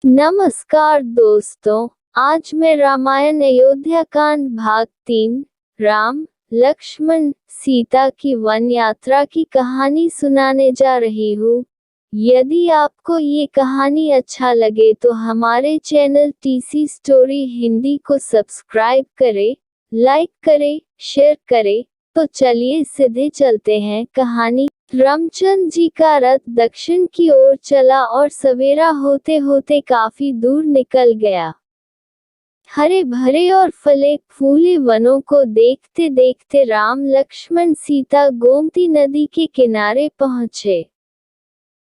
नमस्कार दोस्तों, आज मैं रामायण अयोध्या कांड भाग 3 राम, लक्ष्मण, सीता की वन यात्रा की कहानी सुनाने जा रही हूँ। यदि आपको ये कहानी अच्छा लगे तो हमारे चैनल टीसी स्टोरी हिंदी को सब्सक्राइब करें, लाइक करें, शेयर करें। तो चलिए सीधे चलते हैं कहानी। रामचंद्र जी का रथ दक्षिण की ओर चला और सवेरा होते होते काफी दूर निकल गया। हरे भरे और फले फूले वनों को देखते देखते राम लक्ष्मण सीता गोमती नदी के किनारे पहुंचे।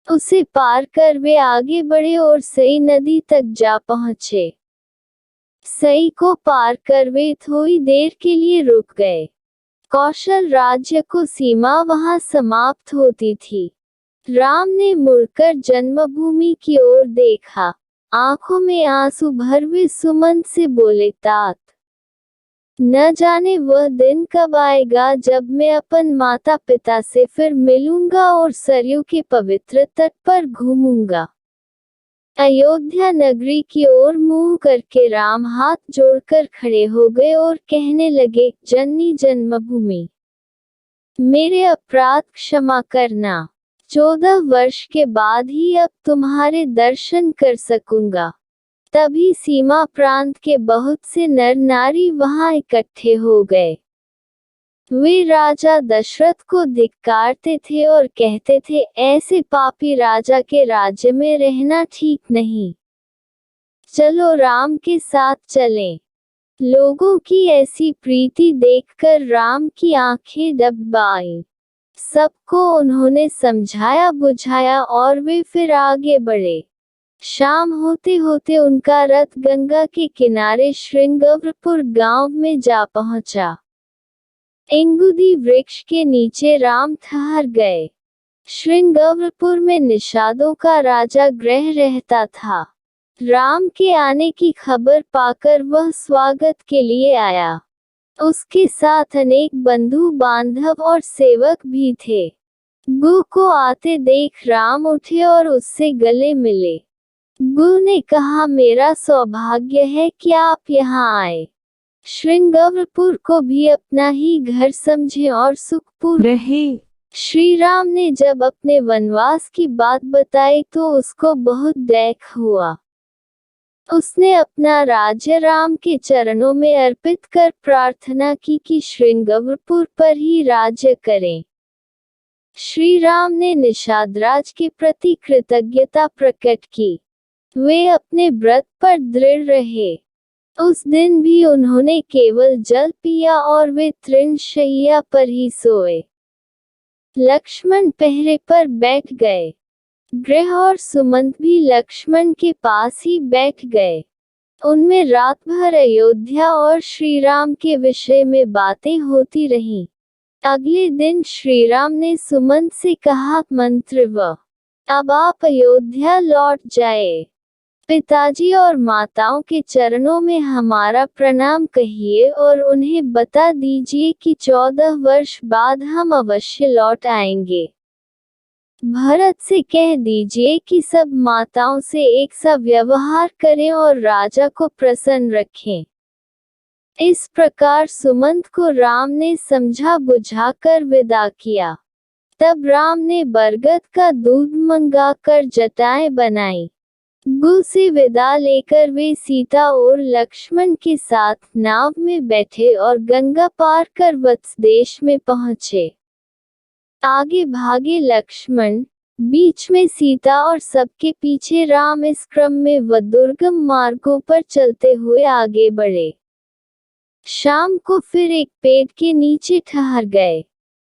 उसे पार कर वे आगे बढ़े और सई नदी तक जा पहुंचे। सई को पार कर वे थोड़ी देर के लिए रुक गए। कौशल राज्य को सीमा वहां समाप्त होती थी। राम ने मुड़कर जन्मभूमि की ओर देखा। आंखों में आंसू भर वे सुमन से बोले, तात, न जाने वह दिन कब आएगा जब मैं अपन माता पिता से फिर मिलूंगा और सरयू के पवित्र तट पर घूमूंगा। अयोध्या नगरी की ओर मुंह करके राम हाथ जोड़कर खड़े हो गए और कहने लगे, जननी जन्मभूमि, मेरे अपराध क्षमा करना। 14 वर्ष के बाद ही अब तुम्हारे दर्शन कर सकूंगा। तभी सीमा प्रांत के बहुत से नर नारी वहां इकट्ठे हो गए। वे राजा दशरथ को धिक्कारते थे और कहते थे, ऐसे पापी राजा के राज्य में रहना ठीक नहीं। चलो राम के साथ चलें। लोगों की ऐसी प्रीति देखकर राम की आंखें डब आईं। सबको उन्होंने समझाया बुझाया और वे फिर आगे बढ़े। शाम होते होते उनका रथ गंगा के किनारे श्रृंगवरपुर गांव में जा पहुंचा। इंगुदी वृक्ष के नीचे राम ठहर गए। श्रृंगवरपुर में निषादों का राजा ग्रह रहता था। राम के आने की खबर पाकर वह स्वागत के लिए आया। उसके साथ अनेक बंधु बांधव और सेवक भी थे। गु को आते देख राम उठे और उससे गले मिले। गु ने कहा, मेरा सौभाग्य है कि आप यहाँ आए। श्रृंगवरपुर को भी अपना ही घर समझे और सुखपूर्ण रहे। श्री राम ने जब अपने वनवास की बात बताई तो उसको बहुत दुख हुआ। उसने अपना राज्य राम के चरणों में अर्पित कर प्रार्थना की कि श्रृंगवरपुर पर ही राज्य करें। श्री राम ने निषादराज के प्रति कृतज्ञता प्रकट की। वे अपने व्रत पर दृढ़ रहे। उस दिन भी उन्होंने केवल जल पिया और वे तृणशय्या पर ही सोए। लक्ष्मण पहरे पर बैठ गए। ग्रह और सुमंत भी लक्ष्मण के पास ही बैठ गए। उनमें रात भर अयोध्या और श्री राम के विषय में बातें होती रहीं। अगले दिन श्री राम ने सुमंत से कहा, मंत्रव, अब आप अयोध्या लौट जाए। पिताजी और माताओं के चरणों में हमारा प्रणाम कहिए और उन्हें बता दीजिए कि 14 वर्ष बाद हम अवश्य लौट आएंगे। भरत से कह दीजिए कि सब माताओं से एक सा व्यवहार करें और राजा को प्रसन्न रखें। इस प्रकार सुमंत को राम ने समझा बुझाकर विदा किया। तब राम ने बरगद का दूध मंगाकर जटाएं बनाई। गु से विदा लेकर वे सीता और लक्ष्मण के साथ नाव में बैठे और गंगा पार कर वत्स देश में पहुंचे। आगे भागे लक्ष्मण, बीच में सीता और सबके पीछे राम। इस क्रम में वह दुर्गम मार्गों पर चलते हुए आगे बढ़े। शाम को फिर एक पेड़ के नीचे ठहर गए।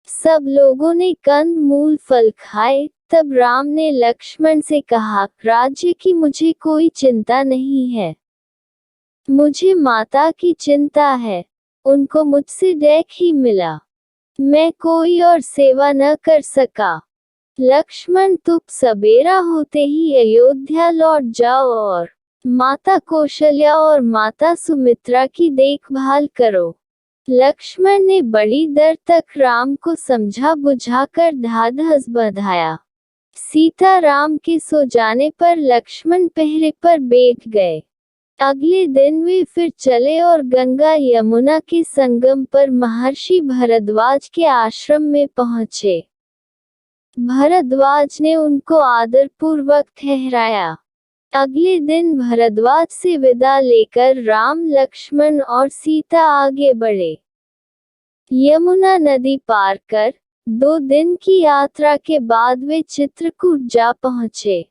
सब लोगों ने कंद मूल फल खाए। तब राम ने लक्ष्मण से कहा, राज्य की मुझे कोई चिंता नहीं है। मुझे माता की चिंता है। उनको मुझसे देख ही मिला। मैं कोई और सेवा न कर सका। लक्ष्मण, तुम सबेरा होते ही अयोध्या लौट जाओ और माता कौशल्या और माता सुमित्रा की देखभाल करो। लक्ष्मण ने बड़ी देर तक राम को समझा बुझाकर ढाढ़स बंधाया। सीता राम के सो जाने पर लक्ष्मण पहरे पर बैठ गए। अगले दिन वे फिर चले और गंगा यमुना के संगम पर महर्षि भरद्वाज के आश्रम में पहुंचे। भरद्वाज ने उनको आदरपूर्वक ठहराया। अगले दिन भरद्वाज से विदा लेकर राम, लक्ष्मण और सीता आगे बढ़े। यमुना नदी पार कर 2 दिन की यात्रा के बाद वे चित्रकूट जा पहुंचे।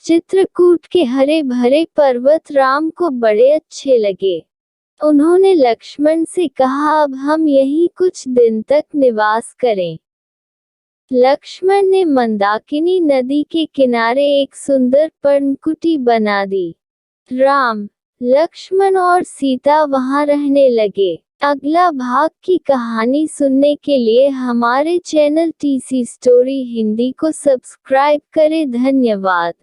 चित्रकूट के हरे भरे पर्वत राम को बड़े अच्छे लगे। उन्होंने लक्ष्मण से कहा, अब हम यहीं कुछ दिन तक निवास करें। लक्ष्मण ने मंदाकिनी नदी के किनारे एक सुंदर पर्णकुटी बना दी। राम, लक्ष्मण और सीता वहां रहने लगे। अगला भाग की कहानी सुनने के लिए हमारे चैनल टीसी स्टोरी हिंदी को सब्सक्राइब करें। धन्यवाद।